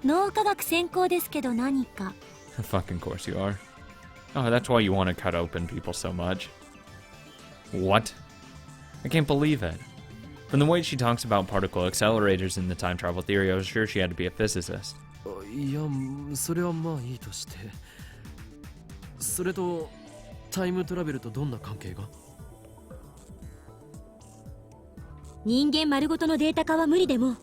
脳科学専攻ですけど何か。Fucking course you are. Oh, that's why you want to cut open people so much. What? I can't believe it. From the way she talks about particle accelerators in the time travel theory, I was sure she had to be a physicist. いや、それはまあいいとして。それとタイムトラベルとどんな関係が？人間丸ごとのデータ化は無理でも、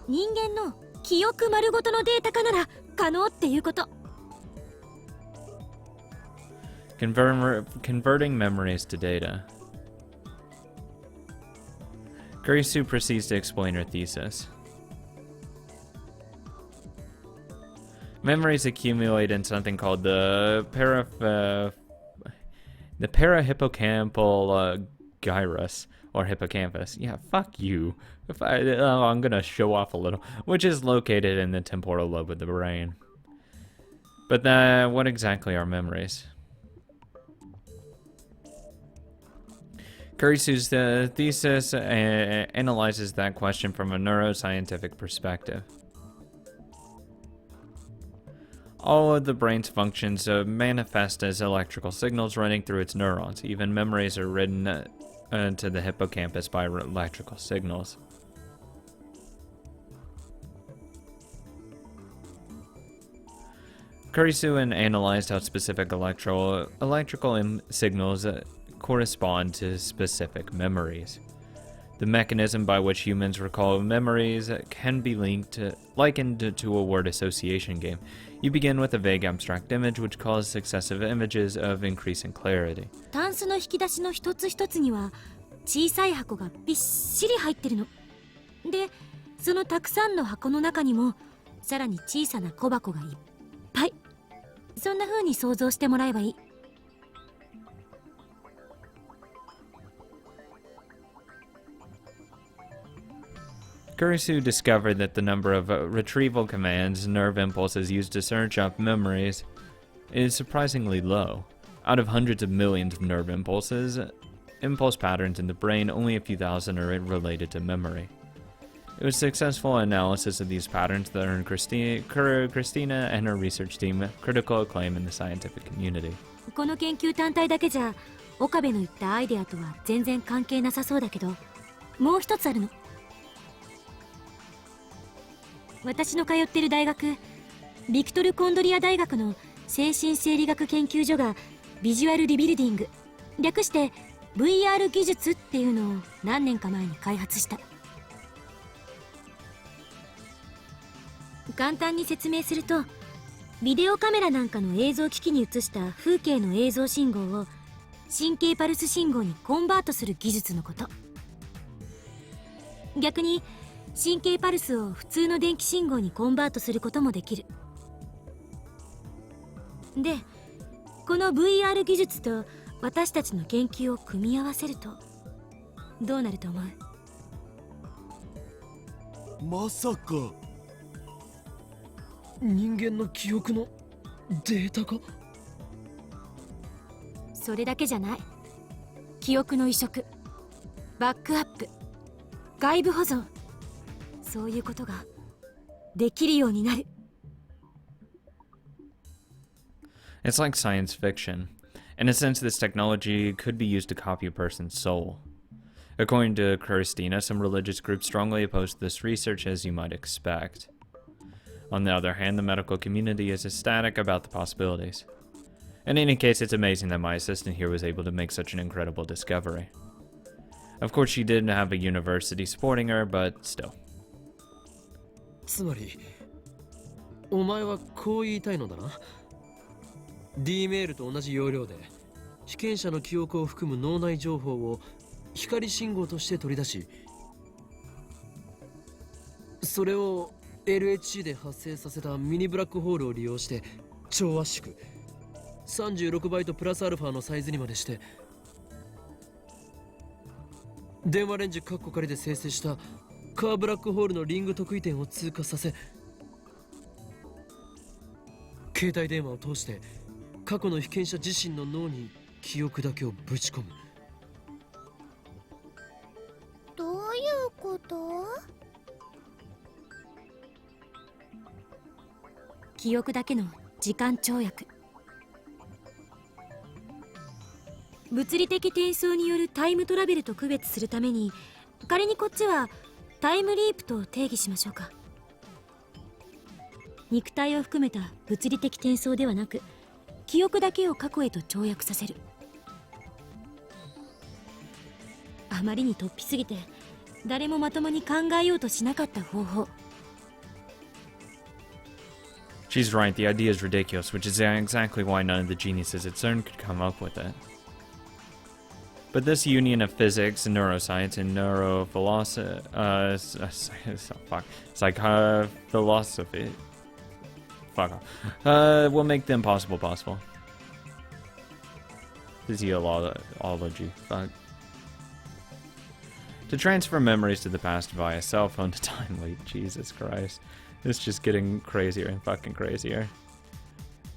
人間の記憶丸ごとのデータ化なら可能っていうこと。Converting memories to data. Kurisu proceeds to explain her thesis. Memories accumulate in something called the parahippocampal gyrus, or hippocampus. Yeah, fuck you. I'm gonna show off a little, which is located in the temporal lobe of the brain. But what exactly are memories? Kurisu's thesis analyzes that question from a neuroscientific perspective. All of the brain's functions manifest as electrical signals running through its neurons. Even memories are written to the hippocampus by electrical signals. Kurisu analyzed how specific electrical signals correspond to specific memories. The mechanism by which humans recall memories can be likened to a word association game. You begin with a vague abstract image which calls successive images of increasing clarity. タンスの引き出しの一つ一つには小さい箱がびっしり入ってるの。で、そのたくさんの箱の中にもさらに小さな小箱がいっぱい。そんな風に想像してもらえばいい。Kurisu discovered that the number of retrieval commands, nerve impulses used to search up memories, is surprisingly low. Out of hundreds of millions of nerve impulse patterns in the brain, only a few thousand are related to memory. It was successful analysis of these patterns that earned Christina and her research team critical acclaim in the scientific community. この研究単体だけじゃ岡部の言ったアイデアとは全然関係なさそうだけど、もう一つあるの。私の通ってる大学、ビクトル・コンドリア大学の精神生理学研究所がビジュアルリビルディング、略して VR 技術っていうのを何年か前に開発した。簡単に説明すると、ビデオカメラなんかの映像機器に映した風景の映像信号を神経パルス信号にコンバートする技術のこと。逆に神経パルスを普通の電気信号にコンバートすることもできる。で、この VR 技術と私たちの研究を組み合わせるとどうなると思う？まさか人間の記憶のデータ化？それだけじゃない。記憶の移植、バックアップ、外部保存、そういうことができるようになる。It's like science fiction. In a sense, this technology could be used to copy a person's soul. According to Christina, some religious groups strongly oppose this research, as you might expect. On the other hand, the medical community is ecstatic about the possibilities. In any case, it's amazing that my assistant here was able to make such an incredible discovery. Of course, she didn't have a university supporting her, but still. つまりお前はこう言いたいのだな。 D メールと同じ要領で被験者の記憶を含む脳内情報を光信号として取り出し、それを LHC で発生させたミニブラックホールを利用して超圧縮36バイトプラスアルファのサイズにまでして電話レンジカッコ仮で生成したカーブラックホールのリング特異点を通過させ、携帯電話を通して過去の被験者自身の脳に記憶だけをぶち込む。どういうこと？記憶だけの時間跳躍。物理的転送によるタイムトラベルと区別するために、仮にこっちはタイムリープと定義しましょうか。肉体を含めた物理的転送ではなく、記憶だけを過去へと跳躍させる。あまりに突飛すぎて誰もまともに考えようとしなかった方法。 She's right, the idea is ridiculous, which is exactly why none of the geniuses at CERN could come up with it. But this union of physics and neuroscience and psychophilosophy, fuck off, will make the impossible possible. Physiology, fuck. To transfer memories to the past via cell phone to time leap, Jesus Christ. It's just getting crazier and fucking crazier.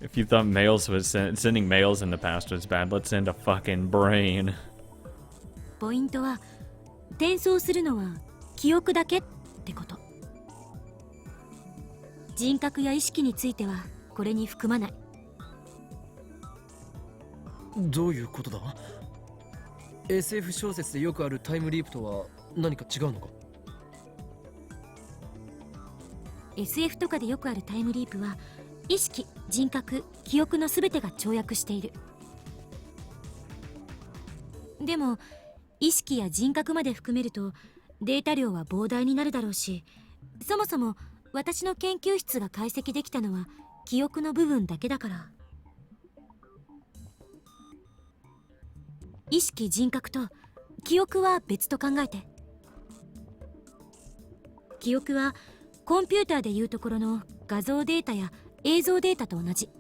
If you thought sending mails in the past was bad, let's send a fucking brain. ポイントは、転送するのは記憶だけってこと。人格や意識についてはこれに含まない。どういうことだ？ SF 小説でよくあるタイムリープとは何か違うのか？ SF とかでよくあるタイムリープは、意識、人格、記憶の全てが跳躍している。でも意識や人格まで含めるとデータ量は膨大になるだろうし、そもそも私の研究室が解析できたのは記憶の部分だけだから。意識、人格と記憶は別と考えて。記憶はコンピューターでいうところの画像データや映像データと同じ。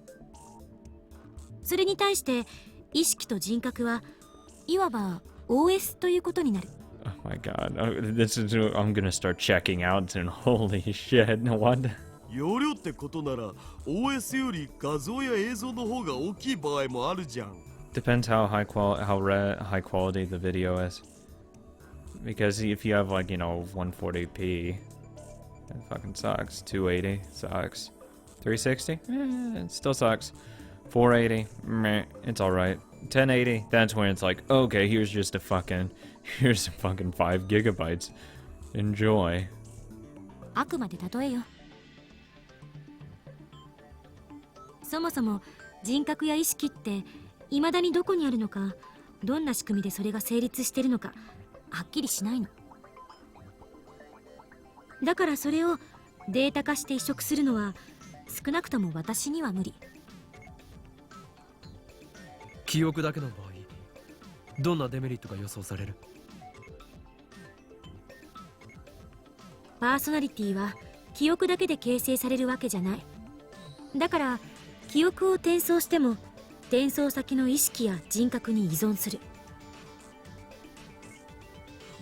それに対して意識と人格はいわば OS ということになる。 Oh my god, I'm gonna start checking out soon. Holy shit, what? 容量ってことなら OS より画像や映像の方が大きい場合もあるじゃん。 Depends how high quality the video is. Because if you have 140p, that fucking sucks. 280 sucks. 360? It still sucks. 480? Meh, it's alright. 1080? That's when it's like, okay, here's a fucking 5 gigabytes. Enjoy. あくまで例えよ。そもそも人格や意識って未だにどこにあるのか、どんな仕組みでそれが成立してるのかはっきりしないの。だからそれをデータ化して移植するのは少なくとも私には無理。記憶だけの場合、どんなデメリットが予想される？パーソナリティは記憶だけで形成されるわけじゃない。だから記憶を転送しても転送先の意識や人格に依存する。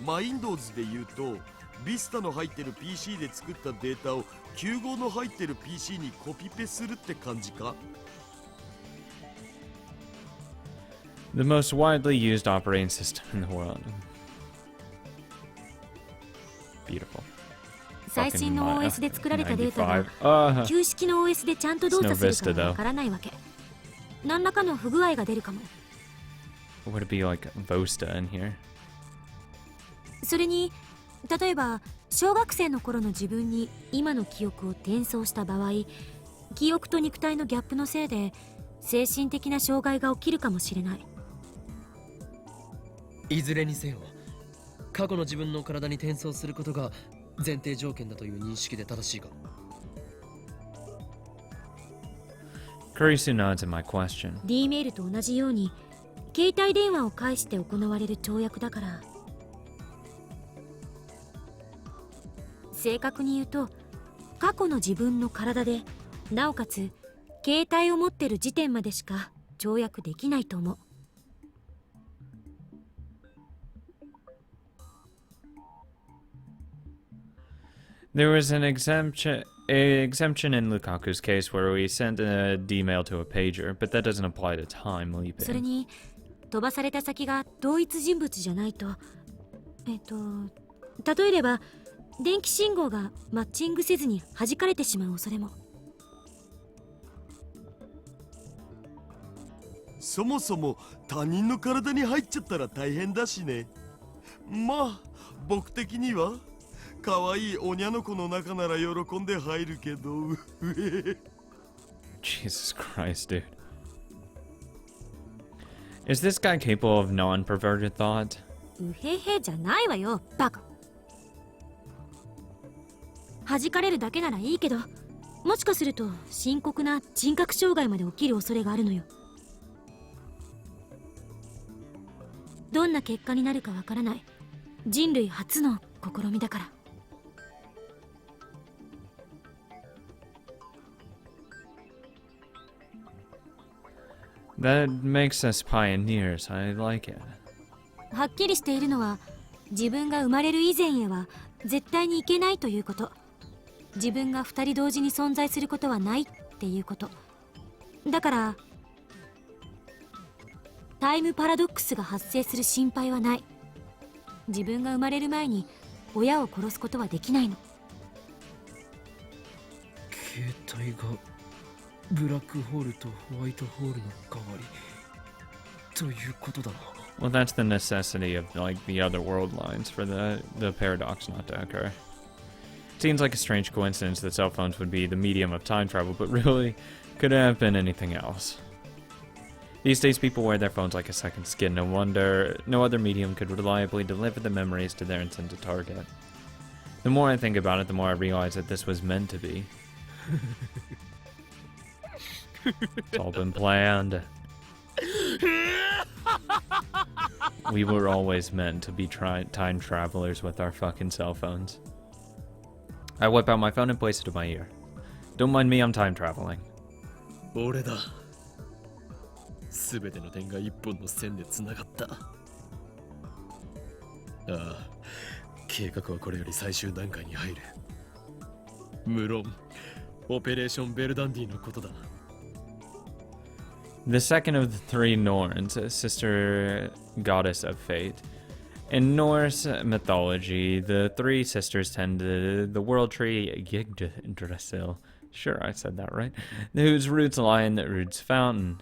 Windows で言うと Vista の入ってる PC で作ったデータを95の入ってる PC にコピペするって感じか？ The most widely used operating system in the world. Beautiful. 最新の OS で作られたデータが旧式の OS でちゃんと動作するかわからないわけ。何らかの不具合が出るかも。 Would it be like Vosta in here? それに例えば小学生の頃の自分に今の記憶を転送した場合、記憶と肉体のギャップのせいで精神的な障害が起きるかもしれない。いずれにせよ、過去の自分の体に転送することが前提条件だという認識で正しいか？ Kurisu nods at my question. D メールと同じように携帯電話を介して行われる跳躍だから。正確に言うと過去の自分の体で、なおかつ携帯を持ってる時点までしか跳躍できないと思う。There was an exemption in Lukaku's case where we sent a D-mail to a pager, but that doesn't apply to time それ leaping. に飛ばされた先が同一人物じゃないと、例えれば電気信号がマッチングせずに弾かれてしまう恐れも。そもそも他人の体に入っちゃったら大変だしね。まあ僕的には可愛いおにゃの子の中なら喜んで入るけど。Jesus Christ, dude. Is this guy capable of non-perverted thought? うへへじゃないわよ、バカ。弾かれるだけならいいけど、もしかすると深刻な人格障害まで起きる恐れがあるのよ。どんな結果になるかわからない人類初の試みだから。That makes us pioneers. I like it. はっきりしているのは、自分が生まれる以前へは絶対にいけないということ。自分が二人同時に存在することはないっていうこと。だからタイムパラドックスが発生する心配はない。自分が生まれる前に親を殺すことはできないの。携帯がブラックホールとホワイトホールの代わりということだな。Well, that's the necessity of like the other world lines for the paradox not to occur. It seems like a strange coincidence that cell phones would be the medium of time travel, but really could have been anything else. These days people wear their phones like a second skin. No wonder no other medium could reliably deliver the memories to their intended target. The more I think about it, the more I realize that this was meant to be. It's all been planned. We were always meant to be time travelers with our fucking cell phones. I whip out my phone and place it to my ear. Don't mind me, I'm time traveling. 俺だ。すべての点が一本の線でつながった。ああ、計画はこれより最終段階に入る。無論、オペレーションベルダンディのことだ。The second of the three Norns, sister goddess of fate. In Norse mythology, the three sisters tend to the world tree Yggdrasil. Sure, I said that right. Whose roots lie in the Roots Fountain.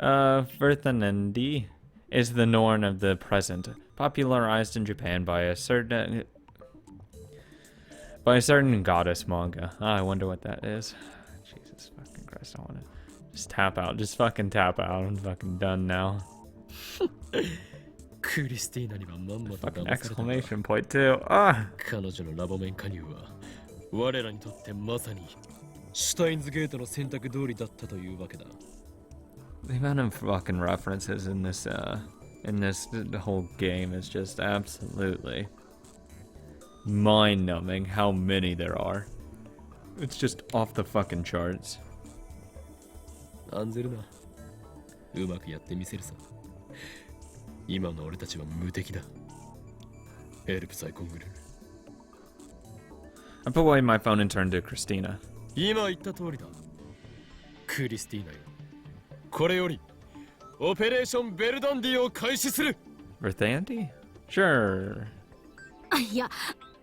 Verthanendi is the Norn of the present, popularized in Japan by a certain goddess manga. I wonder what that is. Jesus fucking Christ, I want to just tap out. Just fucking tap out. I'm fucking done now. クリスティーナにはまんまと Fucking 騙されたが exclamation point too. Ah! 彼女のラボメン加入は我らにとってまさにシュタインズゲートの選択通りだったというわけだ。 The amount of fucking references in this whole game is just absolutely mind-numbing how many there are. It's just off the fucking charts. 案ずるな。うまくやってみせるさ。今の俺たちは無敵だ。ヘルプさえコングル。 I put away my phone and turned to Christina. 今言った通りだ。クリスティーナよ。これよりオペレーションベルダンディを開始する。 Verthandy? Sure. あ、いや、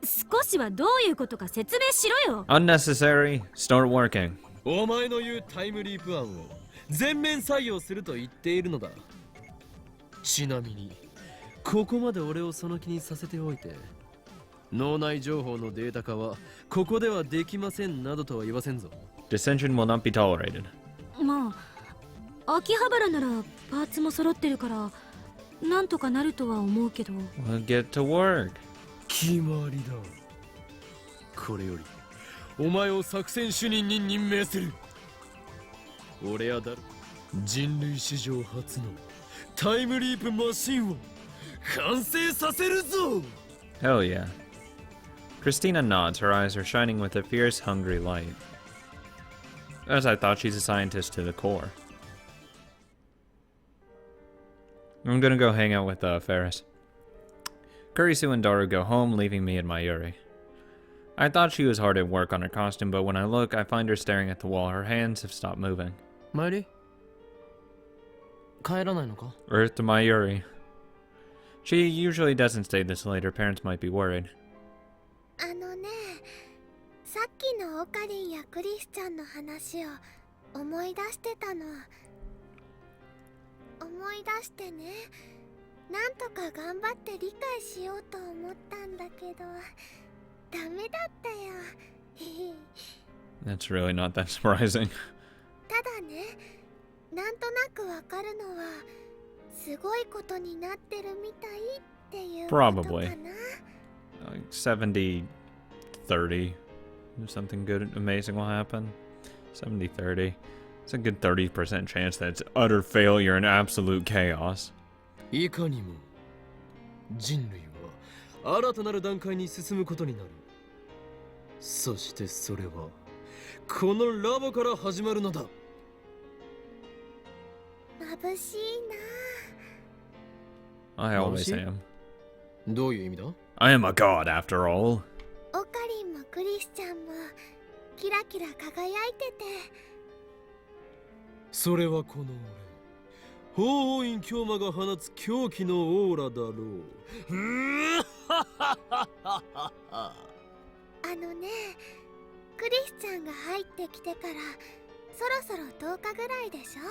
少しはどういうことか説明しろよ。 Unnecessary. Start working. お前の言うタイムリープ案を全面採用すると言っているのだ。ちなみにここまで俺をその気にさせておいて、脳内情報のデータ化はここではできませんなどとは言わせんぞ。 Dissension will not be tolerated. まあ、秋葉原ならパーツも揃ってるからなんとかなるとは思うけど。 We'll get to work. 決まりだ。これよりお前を作戦主任に任命する。俺は人類史上初のタイムリープマシンを完成させるぞ。 Hell yeah. Christina nods, her eyes are shining with a fierce, hungry light. As I thought, she's a scientist to the core. I'm gonna go hang out with Ferris. Kurisu and Daru go home, leaving me and Mayuri. I thought she was hard at work on her costume, but when I look, I find her staring at the wall. Her hands have stopped moving. マユリ帰らないのか。 Earth to Mayuri. She usually doesn't stay this late. Her parents might be worried. あのね、さっきのオカリンやクリスちゃんの話を思い出してたの。思い出してね、なんとか頑張って理解しようと思ったんだけどダメだったよ。That's really not that surprising. ただね、なんとなくわかるのはすごいことになってるみたいっていうことか Probably. な。 Like 70, 30. Something good, amazing will happen. 70, 30. It's a good 30% chance that it's utter failure and absolute chaos. いかにも人類は新たなる段階に進むことになる。そしてそれはこのラボから始まるのだ。眩しい I always Honestly? am. どういう意味だ？ I am a god after all. な。オカリンもクリスちゃんもキラキラ輝いてて、それはこの俺、法王院京馬が放つ狂気のオーラだろう。あのね、クリスちゃんが入ってきてからそろそろ10日ぐらいでしょ。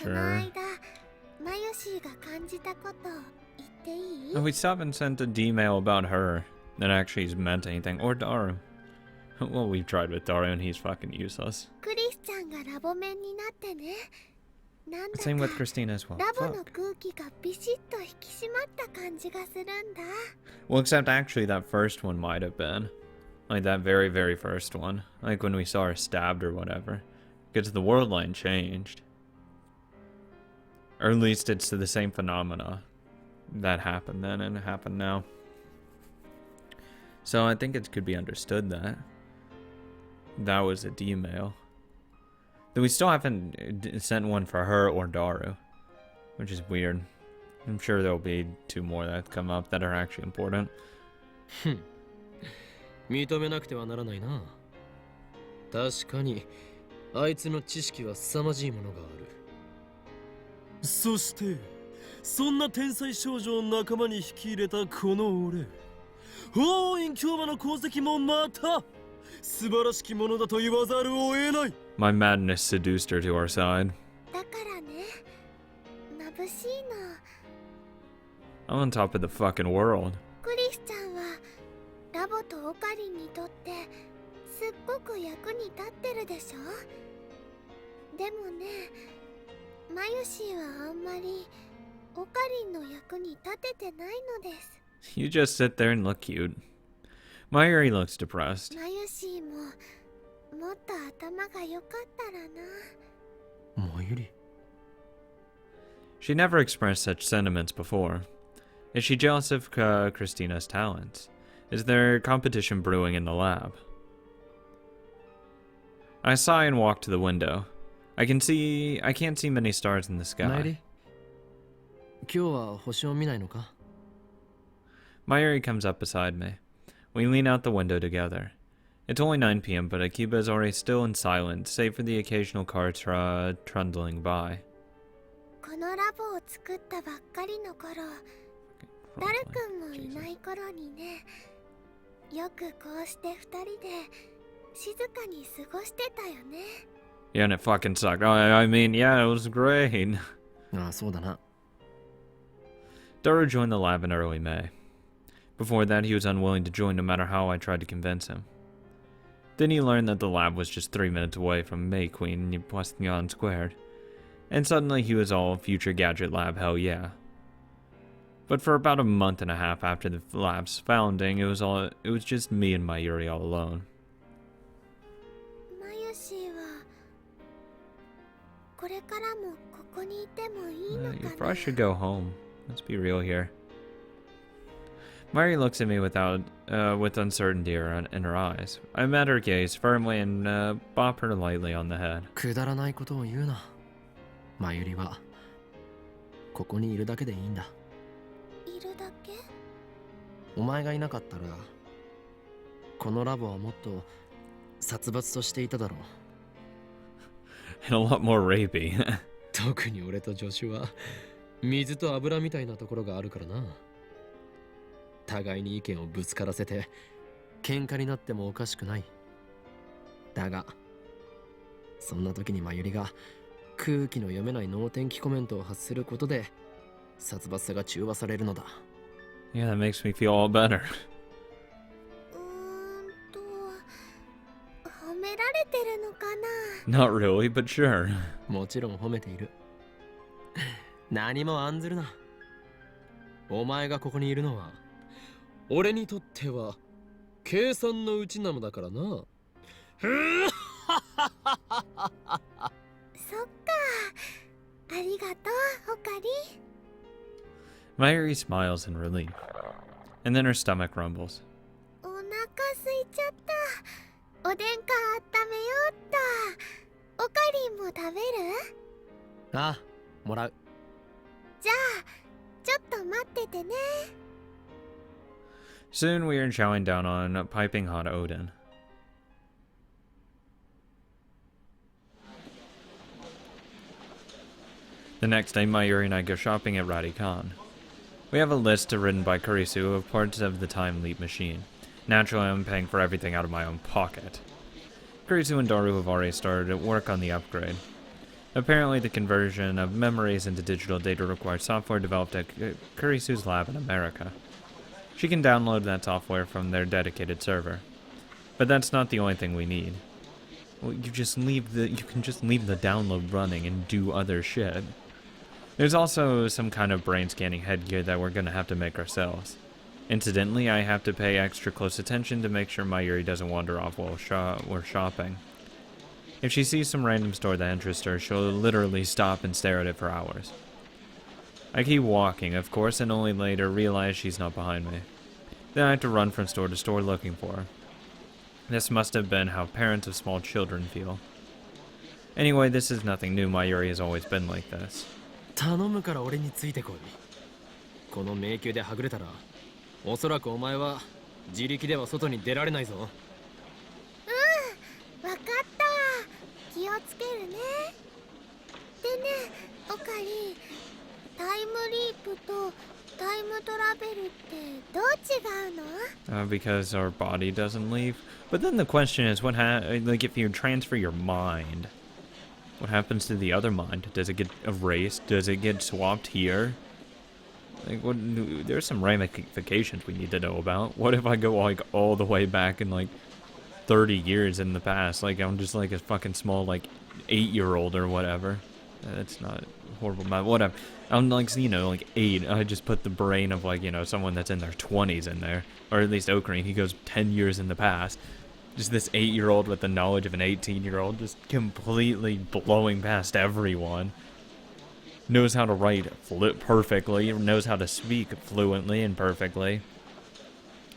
その Sure. 間マユシーが感じたこと言っていい？ We still haven't sent a D-mail about her that actually has meant anything. Or Daru. Well, we've tried with Daru and he's fucking useless. クリスちゃんがラボ面になってね、なんだ Same with か Christina as well. ラボの Fuck. 空気がビシッと引き締まった感じがするんだ。 Well, except actually that first one might have been. Like that very, very first one. Like when we saw her stabbed or whatever. Because the world line changed. Or at least it's the same phenomena that happened then and happened now. So I think it could be understood that that was a D-mail. Though we still haven't sent one for her or Daru, which is weird. I'm sure there'll be 2 more that come up that are actually important. 認めなくてはならないな。確かにあいつの知識は凄まじいものがある。そしてそんな天才少女を仲間に引き入れたこの俺、法王院京馬の功績もまた素晴らしきものだと言わざるを得ない。 My madness seduced her to our side. だからね、眩しいの。 I'm on top of the fucking world. クリスちゃんはラボとオカリンにとってすっごく役に立ってるでしょ。でもね、マユシーはあんまりオカリンの役に立ててないのです。 You just sit there and look cute. Mayuri looks depressed. マユシーももっと頭が良かったらな。マユリ、 She never expressed such sentiments before. Is she jealous of Christina's talents? Is there competition brewing in the lab? I sigh and walk to the window. I can't see many stars in the マユ sky. リ、今日は星を見ないのか？ Mayuri comes up beside me. We lean out the window together. It's only 9 p.m., but Akiba is already still and silent, save for the occasional car trundling by. このラボを作ったばっかりの頃、ダル君もいない頃にね、よくこうして2人で静かに過ごしてたよね。 Yeah, and it fucking sucked. I mean, yeah, it was great. ああ、そうだな。 Daru joined the lab in early May. Before that, he was unwilling to join no matter how I tried to convince him. Then he learned that the lab was just 3 minutes away from May Queen in Poisson Squared. And suddenly he was all future gadget lab, hell yeah. But for about a month and a half after the lab's founding, it was just me and Mayuri all alone. マユシーはこれからもここにいてもいいの You か probably な。 should go home. Let's be real here. Mayuri looks at me with uncertainty in her eyes. I met her gaze firmly and bop her lightly on the head. くだらないことを言うな。マユリはここにいるだけでいいんだ。いるだけ？お前がいなかったらこのラボはもっと殺伐としていただろう。 And a lot more rapey. 特に俺と助手は水と油みたいなところがあるからな。互いに意見をぶつからせて喧嘩になってもおかしくない。だがそんな時にマユリが空気の読めない能天気コメントを発することで殺伐さが中和されるのだ。 Yeah, that makes me feel all better. 褒められてるのかな。 Not really, but sure. もちろん褒めている。何も案ずるな。お前がここにいるのは俺にとっては計算のうちなのだからな。そっか、ありがとうオカリ。 Mayuri smiles in relief, and then her stomach rumbles. お腹空いちゃった。おでんか温めようっと。オカリンも食べる？ああ、もらう。じゃあちょっと待っててね。 Soon we are chowing down on piping hot Odin. The next day, Mayuri and I go shopping at Radikan. We have a list written by Kurisu of parts of the time leap machine. Naturally, I'm paying for everything out of my own pocket. Kurisu and Daru have already started work on the upgrade. Apparently, the conversion of memories into digital data requires software developed at Kurisu's lab in America. She can download that software from their dedicated server. But that's not the only thing we need. Well, you can just leave the download running and do other shit. There's also some kind of brain scanning headgear that we're gonna have to make ourselves. Incidentally, I have to pay extra close attention to make sure Mayuri doesn't wander off while we're shopping. If she sees some random store that interests her, she'll literally stop and stare at it for hours. I keep walking, of course, and only later realize she's not behind me. Then I have to run from store to store looking for her. This must have been how parents of small children feel. Anyway, this is nothing new. Mayuri has always been like this. 頼むから俺についてこい。この迷宮ではぐれたらおそらくお前は自力では外に出られないぞ。わかった。気をつけるね。でね、オカリ、タイムリープとタイムトラベルってどう違うの？ Because our body doesn't leave. But then the question is, like if you transfer your mind, what happens to the other mind? Does it get erased? Does it get swapped here? Like, there's some ramifications we need to know about. What if I go like all the way back in like 30 years in the past? Like I'm just like a fucking small like 8-year-old or whatever. That's not horrible. Whatever. I'm like, you know, like 8. I just put the brain of like, you know, someone that's in their 20s in there. Or at least Ocarine, he goes 10 years in the past. Just this 8-year-old with the knowledge of an 18-year-old, just completely blowing past everyone. Knows how to write perfectly, knows how to speak fluently and perfectly.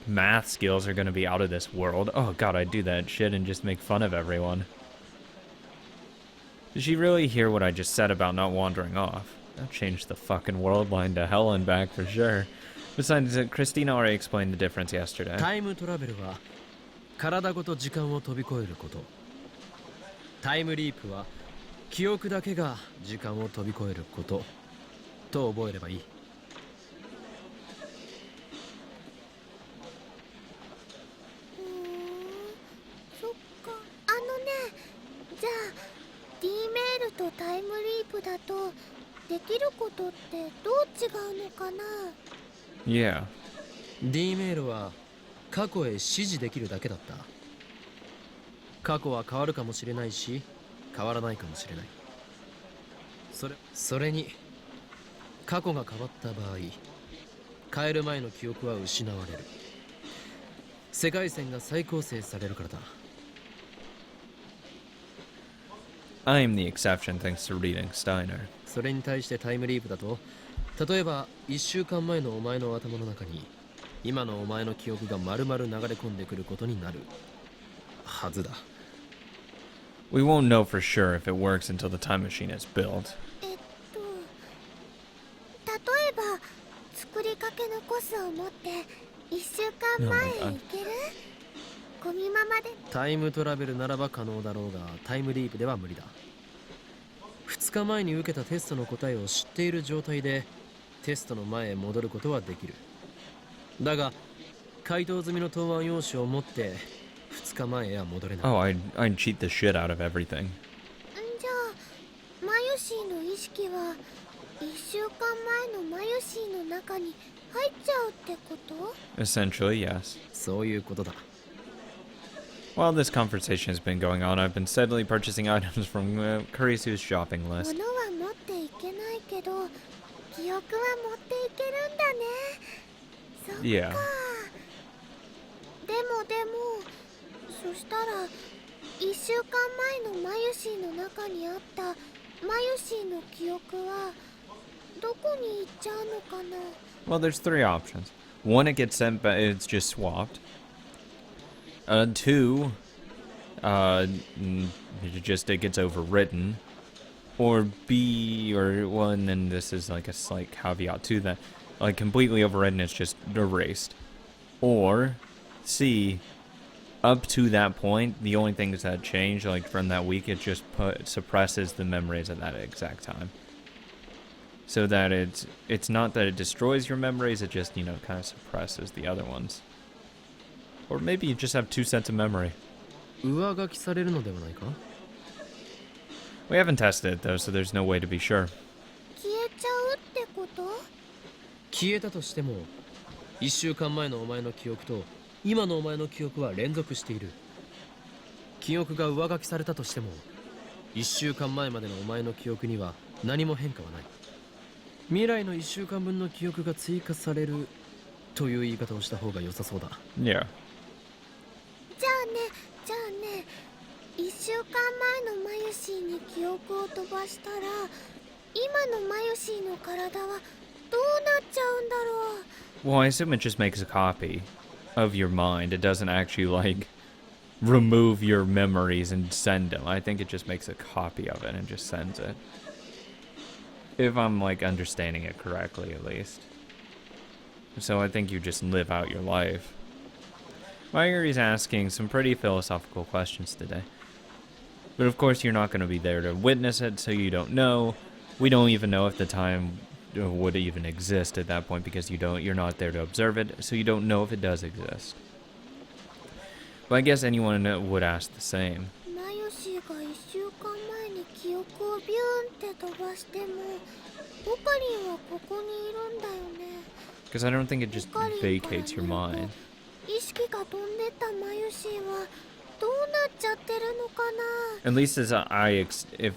Math skills are going to be out of this world. Oh god, I'd do that shit and just make fun of everyone. Did she really hear what I just said about not wandering off? That changed the fucking world line to hell and back for sure. Besides, Christina already explained the difference yesterday. タイムトラベルは体ごと時間を飛び越えること。タイムリープは記憶だけが時間を飛び越えることと覚えればいい。そっか。じゃあ D メールとタイムリープだとできることってどう違うのかな？ Yeah. D メールは過去へ指示できるだけだった。過去は変わるかもしれないし変わらないかもしれない。それに過去が変わった場合、変える前の記憶は失われる。世界線が再構成されるからだ。I am the exception thanks to reading Steiner. それに対してタイムリープだと、例えば1週間前のお前の頭の中に今のお前の記憶が丸々流れ込んでくることになるはずだ。We won't know for sure if it works until the time machine is built. 例えば作りかけのコスを持って1週間前へ行ける？ゴミママで。タイムトラベルならば可能だろうが、タイムリープでは無理だ。2日前に受けたテストの答えを知っている状態でテストの前へ戻ることはできる。だが回答済みの答案用紙を持って2日前へは戻れない。Oh, I'd cheat the shit out of everything. じゃあマユ識は1週間前のマユシーの中に入っちゃうってこと？ Essentially, yes. そういうことだ。 While this conversation has been going on, I've been steadily purchasing items from Kurisu's shopping 物 list. は持っていけないけど記憶は持っていけるんだね。そっか。 Yeah. でもそしたら1週間前のマユシーの中にあったマユシーの記憶はどこに行っちゃうのかな？ Well, there's three options. One, it gets sent back, it's just swapped. Two, it gets overwritten. Or B, or one, and this is like a slight caveat to that, like completely overwritten, it's just erased. Or C, up to that point, the only things that change, like from that week, it just suppresses the memories at that exact time. So that it's not that it destroys your memories, it just, kind of suppresses the other ones. Or maybe you just have two sets of memory. 上書きされるのではないか？ We haven't tested it though, so there's no way to be sure. 消えちゃうってこと？消えたとしても1週間前のお前の記憶と今のお前の記憶は連続している。記憶が上書きされたとしても1週間前までのお前の記憶には何も変化はない。未来の1週間分の記憶が追加されるという言い方をした方が良さそうだ。 Yeah. じゃあね1週間前のマユシーに記憶を飛ばしたら今のマユシーの体はどうなっちゃうんだろう？ Well, I assume it just makes a copy of your mind. It doesn't actually, like, remove your memories and send them. I think it just makes a copy of it and just sends it. If I'm, like, understanding it correctly, at least. So I think you just live out your life. Mayuri's asking some pretty philosophical questions today. But of course, you're not going to be there to witness it, so you don't know. We don't even know if the time would even exist at that point because you're not there to observe it, so you don't know if it does exist. But I guess anyone would ask the same. マユシーが1週間前に記憶をビューンって飛ばしてもオカリンはここにいるんだよね。 Because I don't think it just オカリンから vacates your 見る mind. と意識が飛んでったマユシーはどうなっちゃってるのかな？ At least if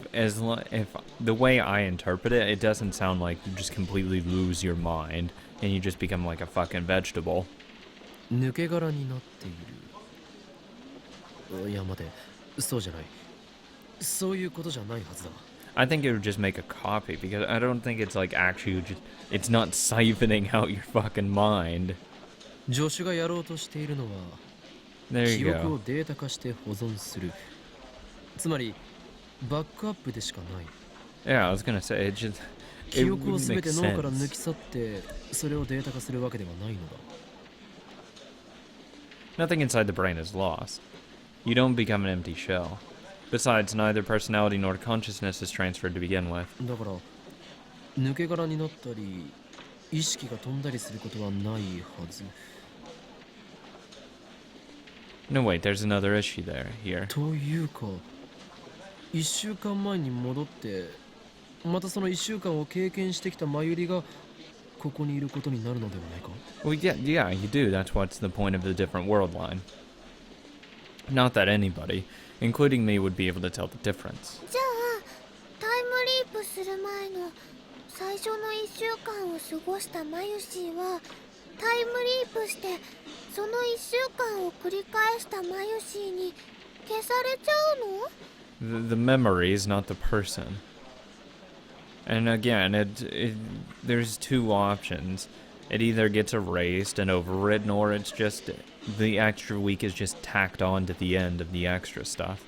the way I interpret it, it doesn't sound like you just completely lose your mind and you just become like a fucking vegetable. 抜け殻になっている。いや待て、そうじゃない。そういうことじゃないはずだ。 I think it would just make a copy because I don't think it's like actually it's not siphoning out your fucking mind. 助手がやろうとしているのは There 記 you 憶を go. データ化して保存する。つまりバックアップでしかない。 Yeah, I was gonna say it just 記 it 憶を would すべ make て脳から sense. 抜き去ってそれをデータ化するわけではないのだ。 Nothing inside the brain is lost. You don't become an empty shell. Besides, neither personality nor consciousness is transferred to begin with. だから抜け殻になったり意識が飛んだりすることはないはず。 No, wait, there's another issue here. というか1週間前に戻ってまたその1週間を経験してきたマユリがここにいることになるのではないか？ Well, yeah, you do. That's what's the point of the different world line. Not that anybody, including me, would be able to tell the difference. じゃあタイムリープする前の最初の1週間を過ごしたマユシーはタイムリープしてその1週間を繰り返したマユシーに消されちゃうの？ The memory is not the person. And again, there's two options. It either gets erased and overridden, or it's just the extra week is just tacked on to the end of the extra stuff.